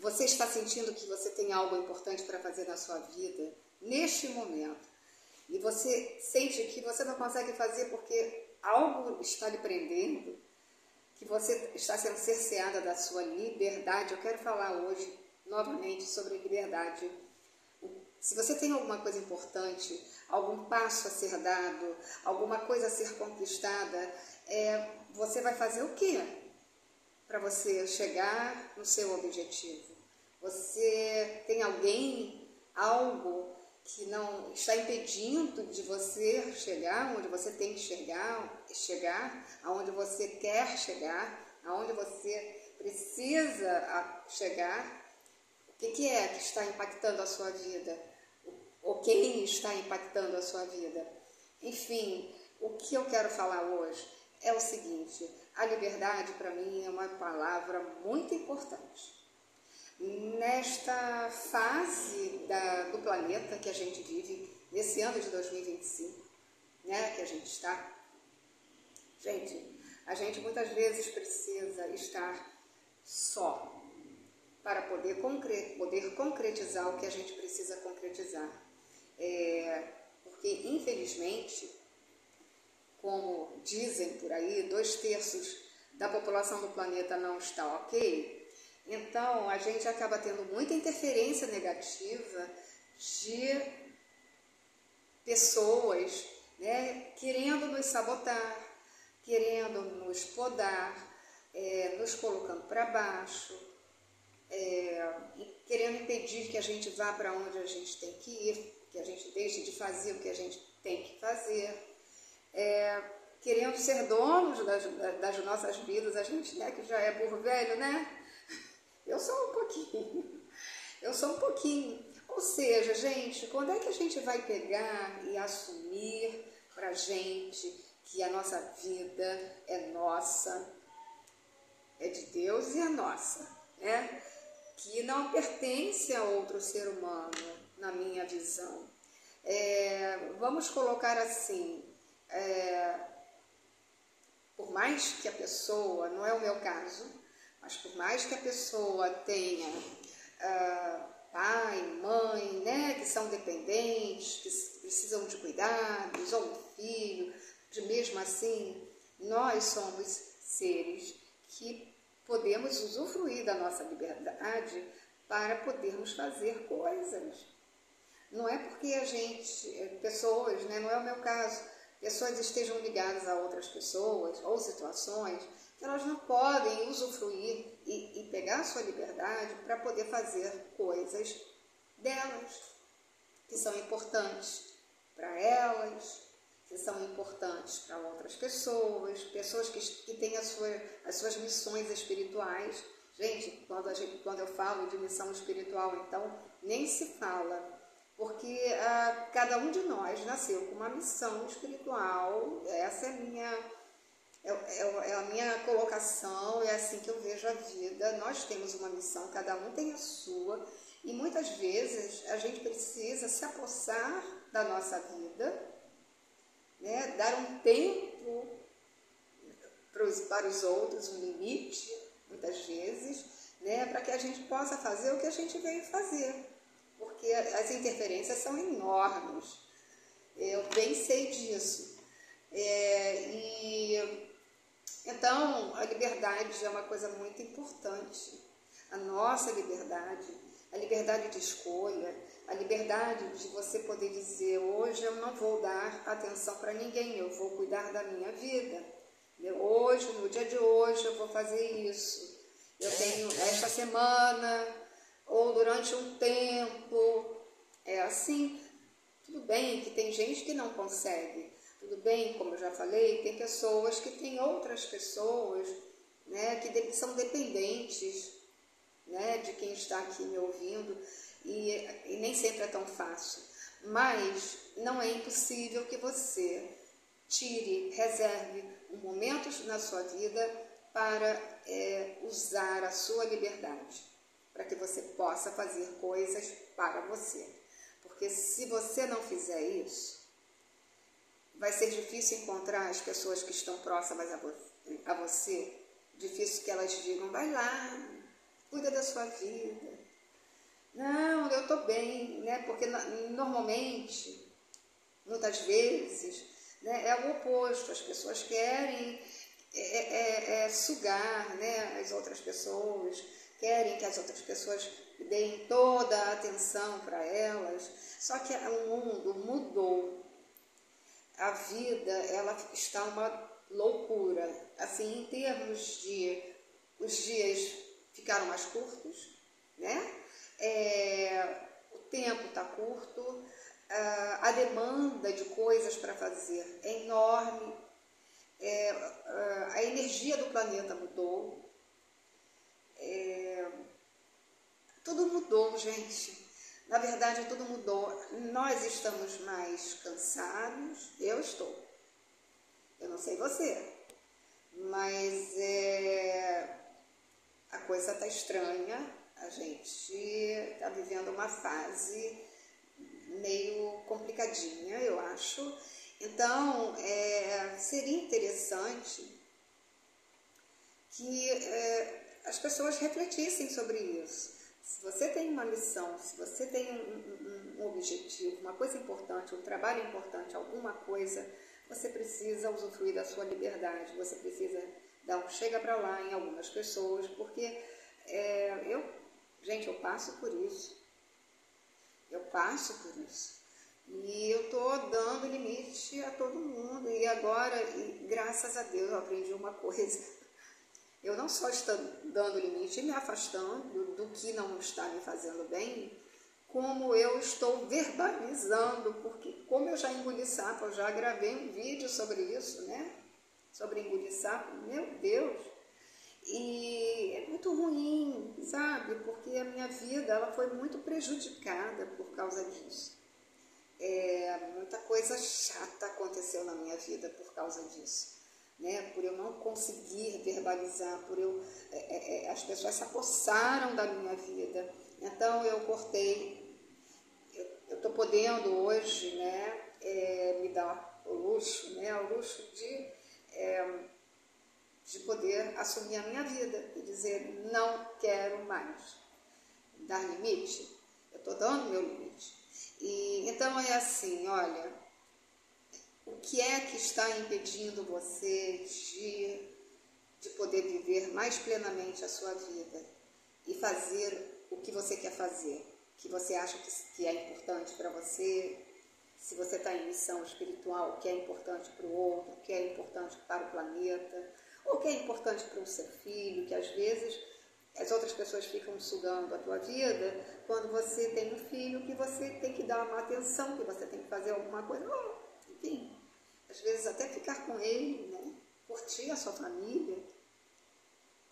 você está sentindo que você tem algo importante para fazer na sua vida, neste momento, e você sente que você não consegue fazer porque algo está lhe prendendo, que você está sendo cerceada da sua liberdade, eu quero falar hoje novamente sobre liberdade. Se você tem alguma coisa importante, algum passo a ser dado, alguma coisa a ser conquistada, você vai fazer o quê para você chegar no seu objetivo? Você tem alguém, algo que não está impedindo de você chegar onde você tem que chegar, aonde você quer chegar, aonde você precisa chegar? O que é que está impactando a sua vida? Ou quem está impactando a sua vida? Enfim, o que eu quero falar hoje é o seguinte: a liberdade para mim é uma palavra muito importante. Nesta fase do planeta que a gente vive, nesse ano de 2025, né, que a gente está, a gente muitas vezes precisa estar só para poder concretizar o que a gente precisa concretizar. Porque, infelizmente, como dizem por aí, 2/3 da população do planeta não está ok. Então, a gente acaba tendo muita interferência negativa de pessoas, né, querendo nos sabotar, querendo nos podar, nos colocando para baixo, querendo impedir que a gente vá para onde a gente tem que ir, que a gente deixe de fazer o que a gente tem que fazer, querendo ser donos das nossas vidas, a gente, né, que já é burro velho, né? Eu sou um pouquinho. Ou seja, gente, quando é que a gente vai pegar e assumir pra gente que a nossa vida é nossa, é de Deus e é nossa, né? Que não pertence a outro ser humano, na minha visão. Vamos colocar assim, por mais que a pessoa, não é o meu caso, mas por mais que a pessoa tenha pai, mãe, né, que são dependentes, que precisam de cuidados, ou um filho, mesmo assim, nós somos seres que podemos usufruir da nossa liberdade para podermos fazer coisas. Não é porque pessoas, né, não é o meu caso, pessoas estejam ligadas a outras pessoas ou situações, que elas não podem usufruir e pegar a sua liberdade para poder fazer coisas delas, que são importantes para elas, que são importantes para outras pessoas que têm as suas missões espirituais. Gente, quando eu falo de missão espiritual, então, nem se fala, porque cada um de nós nasceu com uma missão espiritual. Essa é a minha colocação, é assim que eu vejo a vida. Nós temos uma missão, cada um tem a sua, e muitas vezes a gente precisa se apossar da nossa vida, né? Dar um tempo para os outros, um limite, muitas vezes, né? Para que a gente possa fazer o que a gente veio fazer, porque as interferências são enormes, eu bem sei disso. Então, a liberdade é uma coisa muito importante. A nossa liberdade, a liberdade de escolha, a liberdade de você poder dizer: hoje eu não vou dar atenção para ninguém, eu vou cuidar da minha vida. Hoje, no dia de hoje, eu vou fazer isso. Eu tenho esta semana, ou durante um tempo. É assim. Tudo bem que tem gente que não consegue. Tudo bem, como eu já falei, tem pessoas que têm outras pessoas, né, que são dependentes, né, de quem está aqui me ouvindo, e nem sempre é tão fácil. Mas não é impossível que você reserve um momento na sua vida para usar a sua liberdade, para que você possa fazer coisas para você. Porque se você não fizer isso, vai ser difícil encontrar as pessoas que estão próximas a você, difícil que elas digam: vai lá, cuida da sua vida, Não, eu estou bem, né? Porque normalmente, muitas vezes, né, é o oposto. As pessoas querem sugar, né, as outras pessoas, querem que as outras pessoas deem toda a atenção para elas. Só que o mundo mudou. A vida, ela está uma loucura. Assim, em termos de os dias ficaram mais curtos, né? O tempo está curto, a demanda de coisas para fazer é enorme, a energia do planeta mudou, tudo mudou, gente. Na verdade, tudo mudou. Nós estamos mais cansados, eu estou. Eu não sei você, mas a coisa está estranha. A gente está vivendo uma fase meio complicadinha, eu acho. Então, seria interessante que as pessoas refletissem sobre isso. Se você tem uma missão, se você tem um objetivo, uma coisa importante, um trabalho importante, alguma coisa, você precisa usufruir da sua liberdade, você precisa dar um chega para lá em algumas pessoas, porque gente, eu passo por isso. Eu passo por isso. E eu estou dando limite a todo mundo. E agora, graças a Deus, eu aprendi uma coisa. Eu não só estou dando limite e me afastando do que não está me fazendo bem, como eu estou verbalizando, porque como eu já engoli sapo, eu já gravei um vídeo sobre isso, né? Sobre engolir sapo, meu Deus! E é muito ruim, sabe? Porque a minha vida ela foi muito prejudicada por causa disso. Muita coisa chata aconteceu na minha vida por causa disso. Né? Por eu não conseguir verbalizar, as pessoas se apossaram da minha vida. Então eu cortei, eu estou podendo hoje, né, me dar o luxo, né, o luxo de poder assumir a minha vida e dizer não quero mais. Dar limite? Eu estou dando meu limite. E então é assim, olha, o que é que está impedindo você de poder viver mais plenamente a sua vida e fazer o que você quer fazer, que você acha que é importante para você, se você está em missão espiritual, o que é importante para o outro, o que é importante para o planeta, ou o que é importante para o seu filho, que às vezes as outras pessoas ficam sugando a tua vida, quando você tem um filho que você tem que dar uma atenção, que você tem que fazer alguma coisa, enfim, às vezes até ficar com ele, né? Curtir a sua família,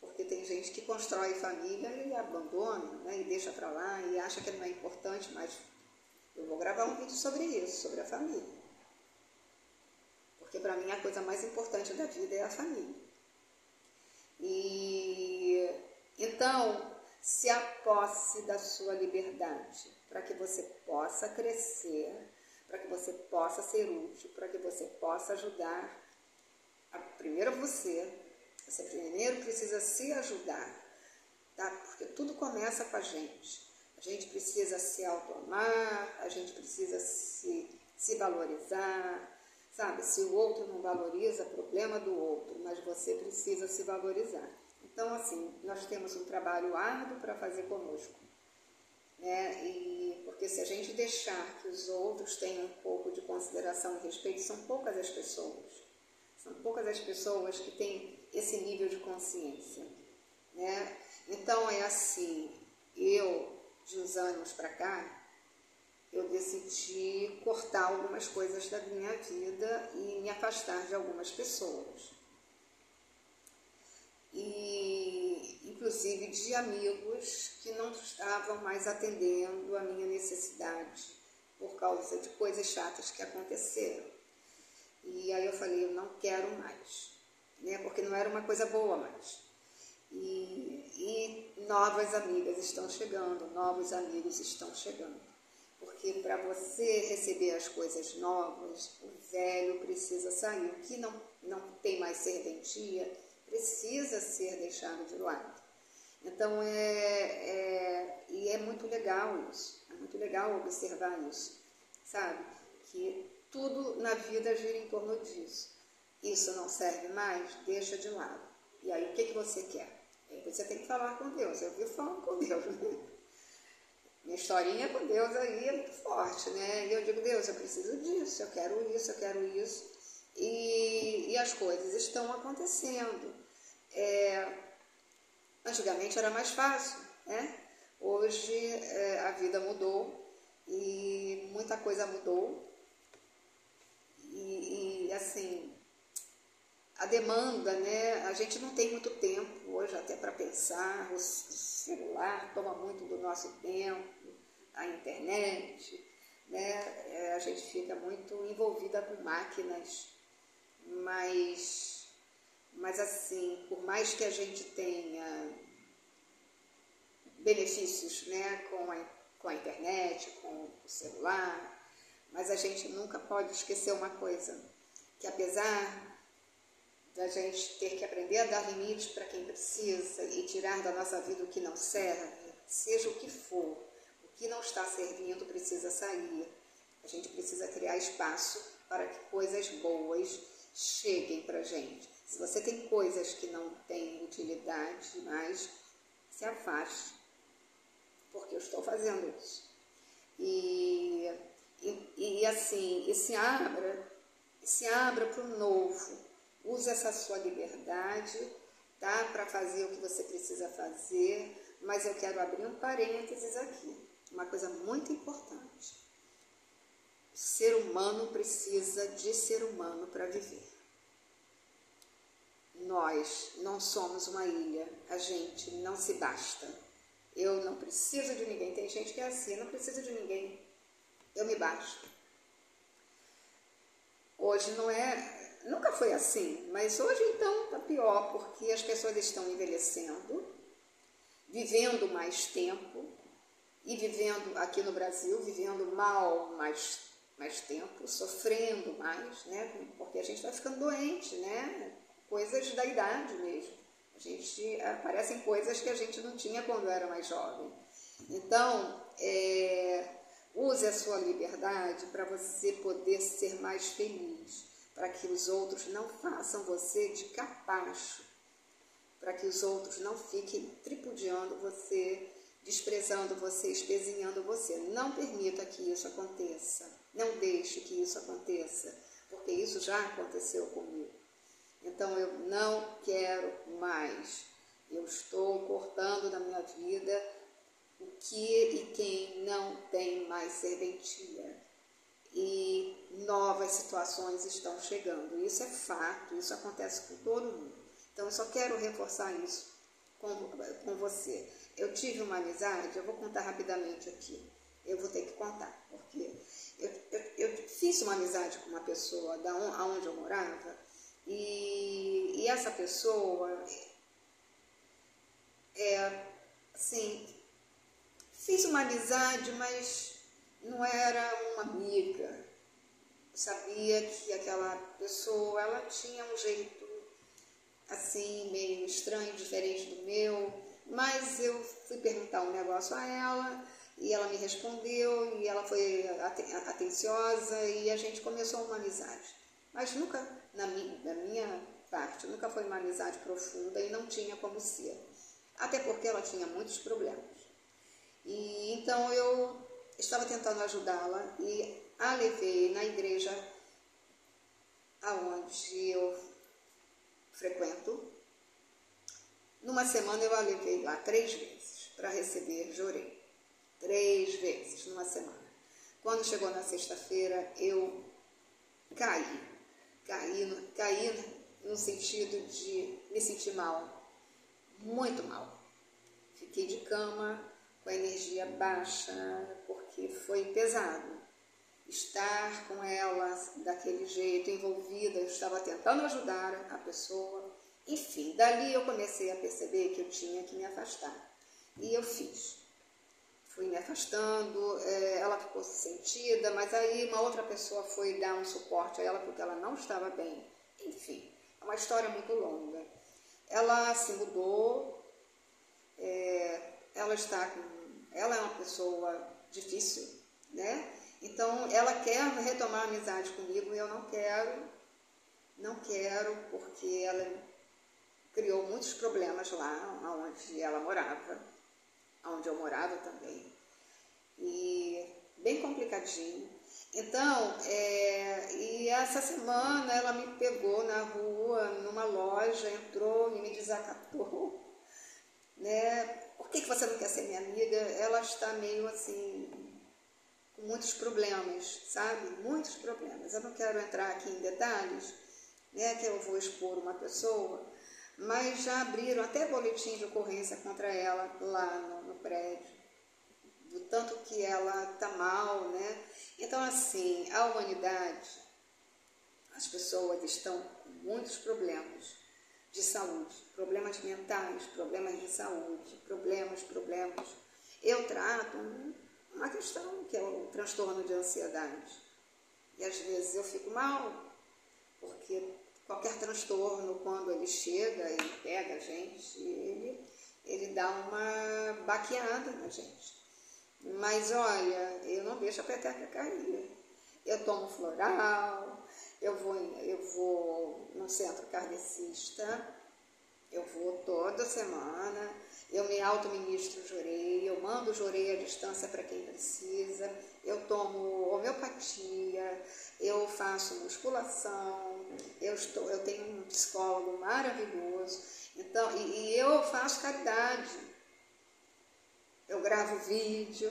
porque tem gente que constrói família e abandona, né? E deixa para lá e acha que não é importante, mas eu vou gravar um vídeo sobre isso, sobre a família, porque para mim a coisa mais importante da vida é a família. E então, se aposse da sua liberdade, para que você possa crescer, para que você possa ser útil, para que você possa ajudar primeiro você primeiro precisa se ajudar, tá? Porque tudo começa com a gente. A gente precisa se autoamar, a gente precisa se valorizar, sabe? Se o outro não valoriza, problema do outro, mas você precisa se valorizar. Então, assim, nós temos um trabalho árduo para fazer conosco, né? Porque se a gente deixar que os outros tenham um pouco de consideração e respeito, são poucas as pessoas. São poucas as pessoas que têm esse nível de consciência, né? Então, é assim, de uns anos para cá, eu decidi cortar algumas coisas da minha vida e me afastar de algumas pessoas. E, inclusive, de amigos que não estavam mais atendendo a minha necessidade por causa de coisas chatas que aconteceram. E aí eu falei, eu não quero mais, né? Porque não era uma coisa boa mais. E novas amigas estão chegando, novos amigos estão chegando. Porque para você receber as coisas novas, o velho precisa sair. O que não tem mais serventia precisa ser deixado de lado. Então, e é muito legal legal isso, é muito legal observar isso, sabe? Que tudo na vida gira em torno disso. Isso não serve mais, deixa de lado. E aí, o que você quer? Aí você tem que falar com Deus. Eu vivo falando com Deus, né? Minha historinha com Deus aí é muito forte, né? E eu digo, Deus, eu preciso disso, eu quero isso, eu quero isso. E as coisas estão acontecendo. Antigamente era mais fácil, né? Hoje a vida mudou e muita coisa mudou. E assim, a demanda, né? A gente não tem muito tempo hoje até para pensar. O celular toma muito do nosso tempo, a internet, né? A gente fica muito envolvida com máquinas, mas assim, por mais que a gente tenha benefícios, né, com a internet, com o celular, mas a gente nunca pode esquecer uma coisa, que apesar da gente ter que aprender a dar limites para quem precisa e tirar da nossa vida o que não serve, seja o que for, o que não está servindo precisa sair. A gente precisa criar espaço para que coisas boas cheguem para a gente. Se você tem coisas que não têm utilidade mais, se afaste, porque eu estou fazendo isso. E assim, se abra para o novo. Use essa sua liberdade, tá? Para fazer o que você precisa fazer. Mas eu quero abrir um parênteses aqui. Uma coisa muito importante. O ser humano precisa de ser humano para viver. Nós não somos uma ilha. A gente não se basta. Eu não preciso de ninguém. Tem gente que é assim, eu não preciso de ninguém. Eu me basto. Hoje não é, nunca foi assim, mas hoje então está pior, porque as pessoas estão envelhecendo, vivendo mais tempo, e vivendo aqui no Brasil, vivendo mal mais tempo, sofrendo mais, né? Porque a gente vai ficando doente, né? Coisas da idade mesmo. Aparecem coisas que a gente não tinha quando era mais jovem. Então, use a sua liberdade para você poder ser mais feliz, para que os outros não façam você de capacho, para que os outros não fiquem tripudiando você, desprezando você, espezinhando você. Não permita que isso aconteça, não deixe que isso aconteça, porque isso já aconteceu comigo. Então eu não quero mais, eu estou cortando da minha vida o que e quem não tem mais serventia. E novas situações estão chegando. Isso é fato, isso acontece com todo mundo. Então, eu só quero reforçar isso com você. Eu tive uma amizade, eu vou contar rapidamente aqui. Eu vou ter que contar, porque eu fiz uma amizade com uma pessoa onde eu morava, e essa pessoa, assim, fiz uma amizade, mas não era uma amiga. Eu sabia que aquela pessoa, ela tinha um jeito assim, meio estranho, diferente do meu, mas eu fui perguntar um negócio a ela, e ela me respondeu, e ela foi atenciosa, e a gente começou uma amizade. Mas nunca, da minha parte, nunca foi uma amizade profunda e não tinha como ser. Até porque ela tinha muitos problemas. E então eu estava tentando ajudá-la e a levei na igreja aonde eu frequento. Numa semana eu a levei lá 3 vezes para receber Jorei. 3 vezes numa semana. Quando chegou na sexta-feira, eu caí no sentido de me sentir mal, muito mal. Fiquei de cama, com a energia baixa, porque foi pesado. Estar com ela daquele jeito, envolvida, eu estava tentando ajudar a pessoa. Enfim, dali eu comecei a perceber que eu tinha que me afastar. E eu fiz. Fui me afastando, ela ficou sentida, mas aí uma outra pessoa foi dar um suporte a ela porque ela não estava bem. Enfim, é uma história muito longa. Ela se mudou, ela ela é uma pessoa difícil, né? Então, ela quer retomar a amizade comigo e eu não quero, porque ela criou muitos problemas lá onde ela morava, onde eu morava também, e bem complicadinho. Então, e essa semana ela me pegou na rua, numa loja, entrou e me desacatou, né? Por que você não quer ser minha amiga? Ela está meio assim, com muitos problemas, sabe? Muitos problemas. Eu não quero entrar aqui em detalhes, né, que eu vou expor uma pessoa, mas já abriram até boletim de ocorrência contra ela lá no prédio, do tanto que ela está mal, né? Então, assim, a humanidade, as pessoas estão com muitos problemas de saúde, problemas mentais, problemas de saúde, problemas. Eu trato uma questão que é o transtorno de ansiedade. E às vezes eu fico mal, porque qualquer transtorno, quando ele chega, ele pega a gente, ele dá uma baqueada na gente. Mas olha, eu não deixo a peteca cair. Eu tomo floral, eu vou no centro kardecista, eu vou toda semana, eu me auto-ministro jorei, eu mando jorei à distância para quem precisa, eu tomo homeopatia, eu faço musculação, eu tenho um psicólogo maravilhoso, então, e eu faço caridade, eu gravo vídeo,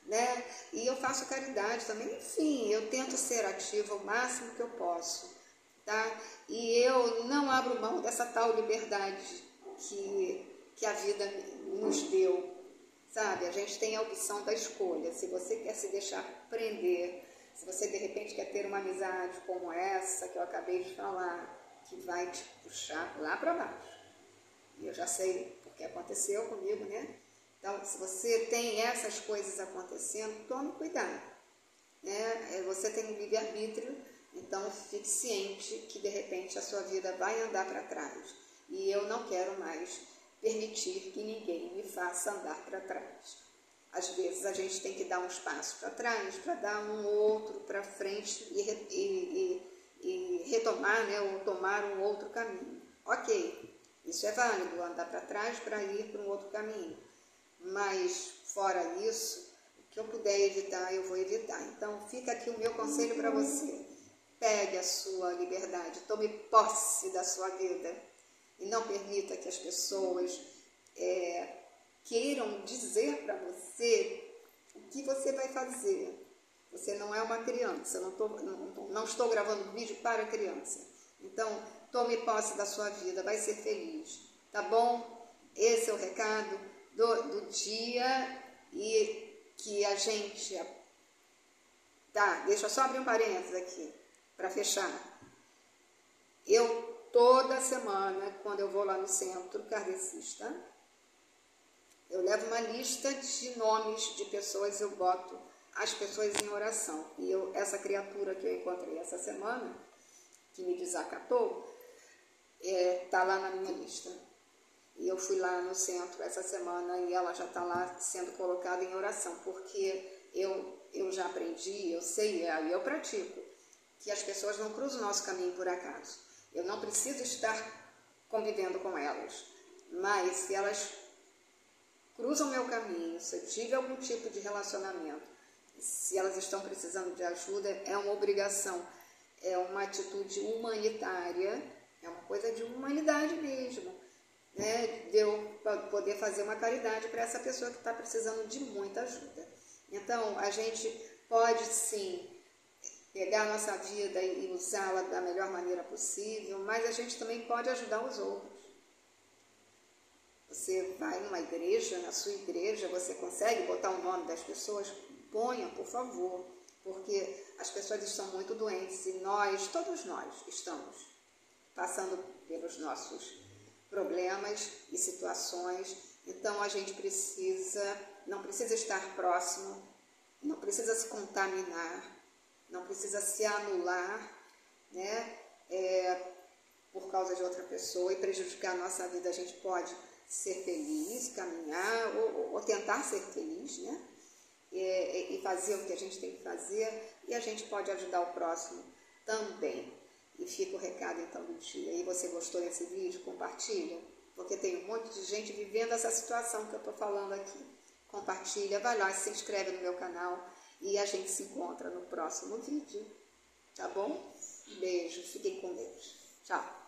né? E eu faço caridade também, enfim, eu tento ser ativa o máximo que eu posso, tá? E eu não abro mão dessa tal liberdade que a vida nos deu, sabe? A gente tem a opção da escolha. Se você quer se deixar prender, se você de repente quer ter uma amizade como essa que eu acabei de falar, que vai te puxar lá para baixo. E eu já sei porque aconteceu comigo, né? Então, se você tem essas coisas acontecendo, tome cuidado, né? Você tem um livre-arbítrio, então fique ciente que de repente a sua vida vai andar para trás. E eu não quero mais permitir que ninguém me faça andar para trás. Às vezes a gente tem que dar uns passos para trás para dar um outro para frente e retomar, né, ou tomar um outro caminho. Ok, isso é válido, andar para trás para ir para um outro caminho. Mas fora isso, o que eu puder evitar, eu vou evitar. Então fica aqui o meu conselho para você. Pegue a sua liberdade, tome posse da sua vida. E não permita que as pessoas queiram dizer para você o que você vai fazer. Você não é uma criança, não estou gravando vídeo para criança. Então, tome posse da sua vida, vai ser feliz, tá bom? Esse é o recado do dia e que a gente... Tá, deixa eu só abrir um parênteses aqui, para fechar. Eu, toda semana, quando eu vou lá no centro kardecista, eu levo uma lista de nomes de pessoas, eu boto as pessoas em oração. E essa criatura que eu encontrei essa semana, que me desacatou, tá lá na minha lista. E eu fui lá no centro essa semana e ela já está lá sendo colocada em oração, porque eu já aprendi, eu sei, e eu pratico, que as pessoas não cruzam o nosso caminho por acaso. Eu não preciso estar convivendo com elas, mas se elas cruzam meu caminho, se eu tive algum tipo de relacionamento, se elas estão precisando de ajuda, é uma obrigação, é uma atitude humanitária, é uma coisa de humanidade mesmo, né? De eu poder fazer uma caridade para essa pessoa que está precisando de muita ajuda. Então, a gente pode sim pegar a nossa vida e usá-la da melhor maneira possível, mas a gente também pode ajudar os outros. Você vai numa igreja, na sua igreja, você consegue botar o nome das pessoas? Ponha, por favor, porque as pessoas estão muito doentes e todos nós, estamos passando pelos nossos problemas e situações. Então a gente não precisa estar próximo, não precisa se contaminar, não precisa se anular, né, por causa de outra pessoa e prejudicar a nossa vida. A gente pode ser feliz, caminhar ou tentar ser feliz, feliz, né? E fazer o que a gente tem que fazer, e a gente pode ajudar o próximo também. E fica o recado então do dia. E você gostou desse vídeo? Compartilha, porque tem um monte de gente vivendo essa situação que eu estou falando aqui. Compartilha, vai lá, se inscreve no meu canal e a gente se encontra no próximo vídeo. Tá bom? Beijo, fiquem com Deus. Tchau.